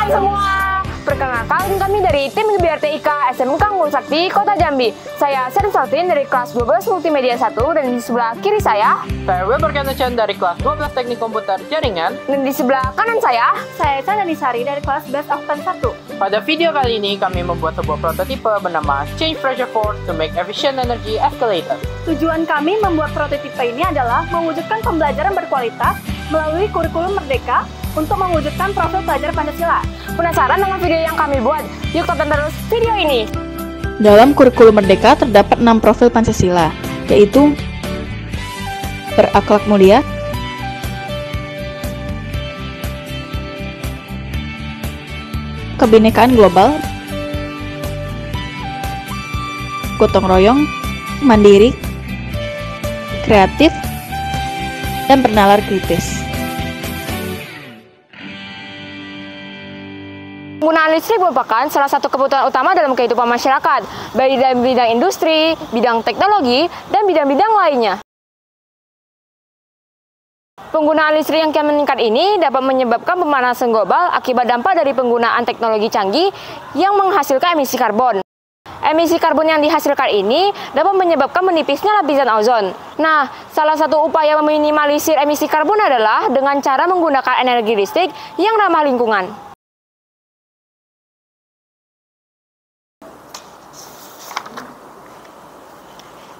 Hai semua, perkenalkan kami dari tim GBRTIK SMK Unggul Sakti, Kota Jambi. Saya Seri Saltin dari kelas 12 Multimedia 1 dan di sebelah kiri saya Weber Chan dari kelas 12 Teknik Komputer Jaringan. Dan di sebelah kanan saya Chandani Sari dari kelas 11 Oktan 1. Pada video kali ini kami membuat sebuah prototipe bernama Change Pressure Force to make efficient energy escalator. Tujuan kami membuat prototipe ini adalah mewujudkan pembelajaran berkualitas melalui kurikulum Merdeka untuk mewujudkan profil pelajar Pancasila. Penasaran dengan video yang kami buat? Yuk tonton terus video ini. Dalam kurikulum Merdeka terdapat 6 profil Pancasila, yaitu berakhlak mulia, kebinekaan global, gotong royong, mandiri, kreatif, dan bernalar kritis. Penggunaan listrik merupakan salah satu kebutuhan utama dalam kehidupan masyarakat, baik dalam bidang industri, bidang teknologi, dan bidang-bidang lainnya. Penggunaan listrik yang kian meningkat ini dapat menyebabkan pemanasan global akibat dampak dari penggunaan teknologi canggih yang menghasilkan emisi karbon. Emisi karbon yang dihasilkan ini dapat menyebabkan menipisnya lapisan ozon. Nah, salah satu upaya meminimalisir emisi karbon adalah dengan cara menggunakan energi listrik yang ramah lingkungan.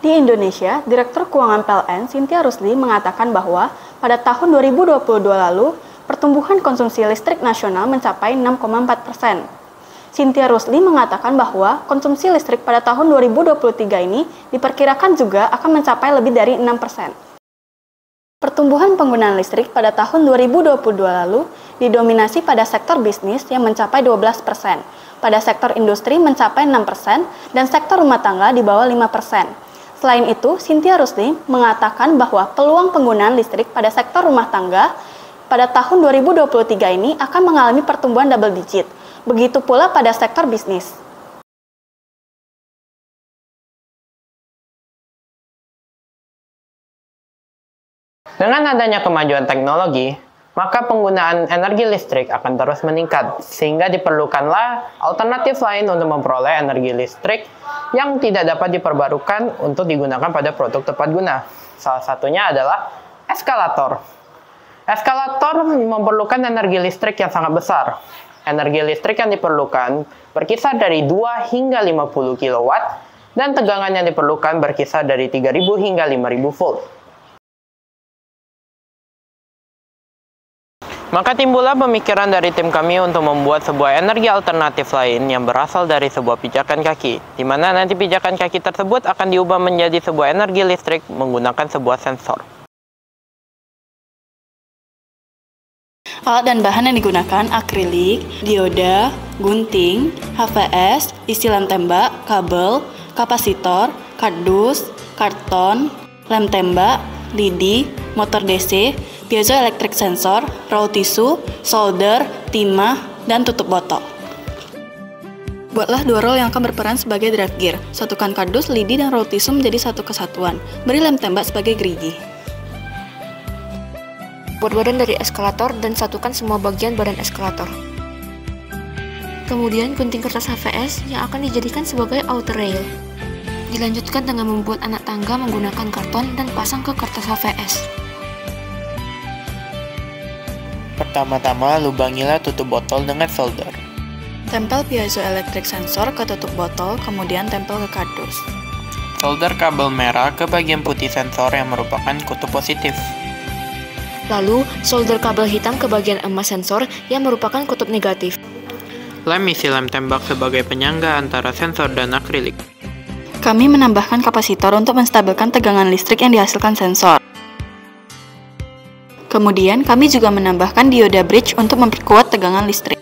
Di Indonesia, Direktur Keuangan PLN Cynthia Rusli mengatakan bahwa pada tahun 2022 lalu, pertumbuhan konsumsi listrik nasional mencapai 6,4%. Cynthia Rusli mengatakan bahwa konsumsi listrik pada tahun 2023 ini diperkirakan juga akan mencapai lebih dari 6%. Pertumbuhan penggunaan listrik pada tahun 2022 lalu didominasi pada sektor bisnis yang mencapai 12%, pada sektor industri mencapai 6%, dan sektor rumah tangga di bawah 5%. Selain itu, Cynthia Rusli mengatakan bahwa peluang penggunaan listrik pada sektor rumah tangga pada tahun 2023 ini akan mengalami pertumbuhan double digit. Begitu pula pada sektor bisnis. Dengan adanya kemajuan teknologi, maka penggunaan energi listrik akan terus meningkat, sehingga diperlukanlah alternatif lain untuk memperoleh energi listrik yang tidak dapat diperbarukan untuk digunakan pada produk tepat guna. Salah satunya adalah eskalator. Eskalator memerlukan energi listrik yang sangat besar. Energi listrik yang diperlukan berkisar dari 2 hingga 50 kW, dan tegangan yang diperlukan berkisar dari 3000 hingga 5000 volt. Maka timbullah pemikiran dari tim kami untuk membuat sebuah energi alternatif lain yang berasal dari sebuah pijakan kaki, di mana nanti pijakan kaki tersebut akan diubah menjadi sebuah energi listrik menggunakan sebuah sensor. Alat dan bahan yang digunakan akrilik, dioda, gunting, HVS, isi lem tembak, kabel, kapasitor, kardus, karton, lem tembak, lidi, motor DC, piezoelectric sensor, raw tisu, solder, timah, dan tutup botol. Buatlah 2 roll yang akan berperan sebagai drive gear. Satukan kardus, lidi, dan raw tisu menjadi satu kesatuan. Beri lem tembak sebagai gerigi. Buat badan dari eskalator dan satukan semua bagian badan eskalator. Kemudian gunting kertas HVS yang akan dijadikan sebagai outer rail. Dilanjutkan dengan membuat anak tangga menggunakan karton dan pasang ke kertas HVS. Pertama-tama lubangilah tutup botol dengan solder. Tempel piezoelectric sensor ke tutup botol, kemudian tempel ke kardus. Solder kabel merah ke bagian putih sensor yang merupakan kutub positif. Lalu, solder kabel hitam ke bagian emas sensor yang merupakan kutub negatif. Lem isi lem tembak sebagai penyangga antara sensor dan akrilik. Kami menambahkan kapasitor untuk menstabilkan tegangan listrik yang dihasilkan sensor. Kemudian, kami juga menambahkan dioda bridge untuk memperkuat tegangan listrik.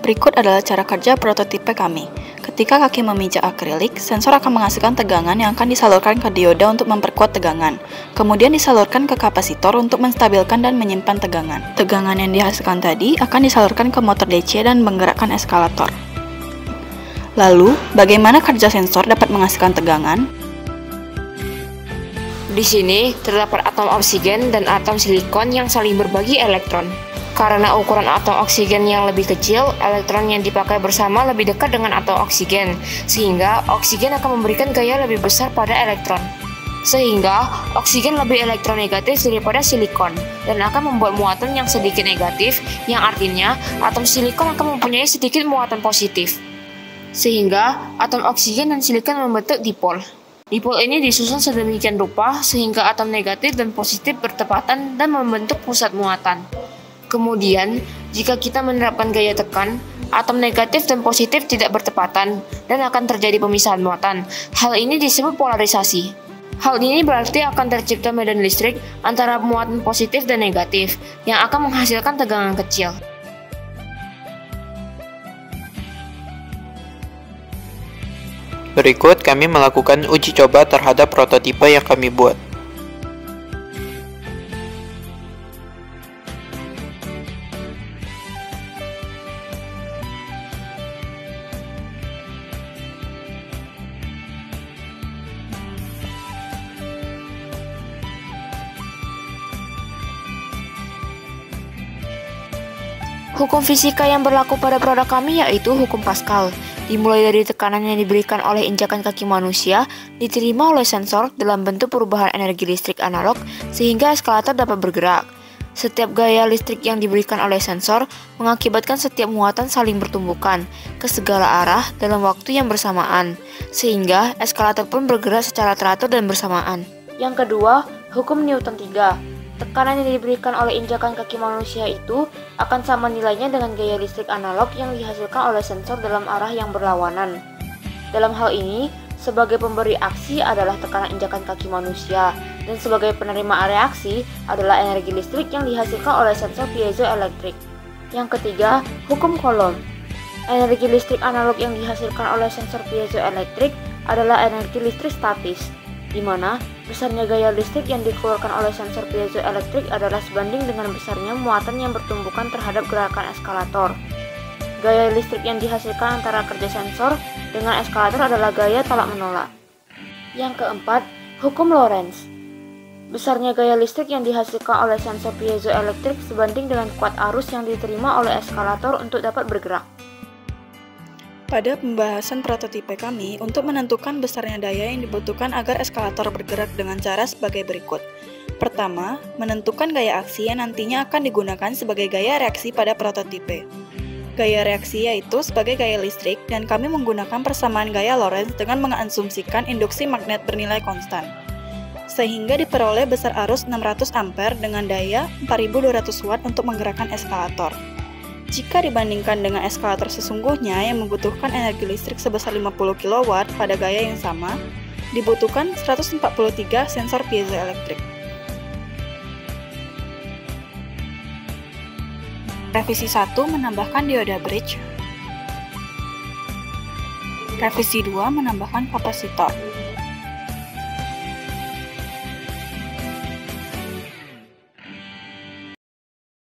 Berikut adalah cara kerja prototipe kami. Ketika kaki memijak akrilik, sensor akan menghasilkan tegangan yang akan disalurkan ke dioda untuk memperkuat tegangan. Kemudian disalurkan ke kapasitor untuk menstabilkan dan menyimpan tegangan. Tegangan yang dihasilkan tadi akan disalurkan ke motor DC dan menggerakkan eskalator. Lalu, bagaimana kerja sensor dapat menghasilkan tegangan? Di sini terdapat atom oksigen dan atom silikon yang saling berbagi elektron. Karena ukuran atom oksigen yang lebih kecil, elektron yang dipakai bersama lebih dekat dengan atom oksigen, sehingga oksigen akan memberikan gaya lebih besar pada elektron. Sehingga oksigen lebih elektronegatif daripada silikon dan akan membuat muatan yang sedikit negatif, yang artinya atom silikon akan mempunyai sedikit muatan positif. Sehingga atom oksigen dan silikon membentuk dipol. Dipol ini disusun sedemikian rupa sehingga atom negatif dan positif bertepatan dan membentuk pusat muatan. Kemudian, jika kita menerapkan gaya tekan, atom negatif dan positif tidak bertepatan dan akan terjadi pemisahan muatan. Hal ini disebut polarisasi. Hal ini berarti akan tercipta medan listrik antara muatan positif dan negatif yang akan menghasilkan tegangan kecil. Berikut kami melakukan uji coba terhadap prototipe yang kami buat. Hukum fisika yang berlaku pada produk kami yaitu hukum Pascal. Dimulai dari tekanan yang diberikan oleh injakan kaki manusia, diterima oleh sensor dalam bentuk perubahan energi listrik analog sehingga eskalator dapat bergerak. Setiap gaya listrik yang diberikan oleh sensor mengakibatkan setiap muatan saling bertumbukan ke segala arah dalam waktu yang bersamaan, sehingga eskalator pun bergerak secara teratur dan bersamaan. Yang kedua, hukum Newton 3. Tekanan yang diberikan oleh injakan kaki manusia itu akan sama nilainya dengan gaya listrik analog yang dihasilkan oleh sensor dalam arah yang berlawanan. Dalam hal ini, sebagai pemberi aksi adalah tekanan injakan kaki manusia, dan sebagai penerima reaksi adalah energi listrik yang dihasilkan oleh sensor piezoelektrik. Yang ketiga, hukum Coulomb. Energi listrik analog yang dihasilkan oleh sensor piezoelektrik adalah energi listrik statis, di mana besarnya gaya listrik yang dikeluarkan oleh sensor piezoelektrik adalah sebanding dengan besarnya muatan yang bertumbukan terhadap gerakan eskalator. Gaya listrik yang dihasilkan antara kerja sensor dengan eskalator adalah gaya tolak-menolak. Yang keempat, hukum Lorentz. Besarnya gaya listrik yang dihasilkan oleh sensor piezoelektrik sebanding dengan kuat arus yang diterima oleh eskalator untuk dapat bergerak. Pada pembahasan prototipe kami, untuk menentukan besarnya daya yang dibutuhkan agar eskalator bergerak dengan cara sebagai berikut. Pertama, menentukan gaya aksi yang nantinya akan digunakan sebagai gaya reaksi pada prototipe. Gaya reaksi yaitu sebagai gaya listrik, dan kami menggunakan persamaan gaya Lorentz dengan mengasumsikan induksi magnet bernilai konstan. Sehingga diperoleh besar arus 600 ampere dengan daya 4200 watt untuk menggerakkan eskalator. Jika dibandingkan dengan eskalator sesungguhnya yang membutuhkan energi listrik sebesar 50 kW pada gaya yang sama, dibutuhkan 143 sensor piezoelektrik. Revisi 1 menambahkan dioda bridge. Revisi 2 menambahkan kapasitor.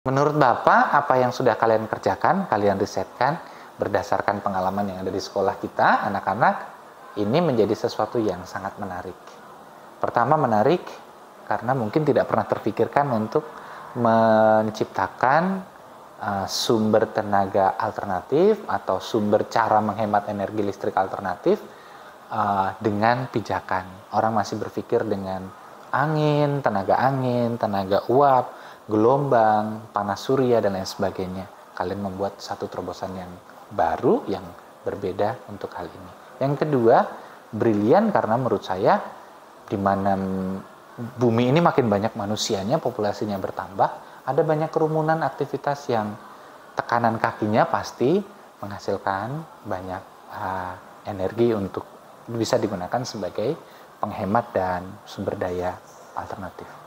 Menurut Bapak, apa yang sudah kalian kerjakan, kalian risetkan berdasarkan pengalaman yang ada di sekolah kita, anak-anak, ini menjadi sesuatu yang sangat menarik. Pertama menarik, karena mungkin tidak pernah terpikirkan untuk menciptakan sumber tenaga alternatif atau sumber cara menghemat energi listrik alternatif dengan pijakan. Orang masih berpikir dengan angin, tenaga uap, gelombang, panas surya, dan lain sebagainya. Kalian membuat satu terobosan yang baru, yang berbeda untuk hal ini. Yang kedua, brilian karena menurut saya, di mana bumi ini makin banyak manusianya, populasinya bertambah, ada banyak kerumunan aktivitas yang tekanan kakinya pasti menghasilkan banyak energi untuk bisa digunakan sebagai penghemat dan sumber daya alternatif.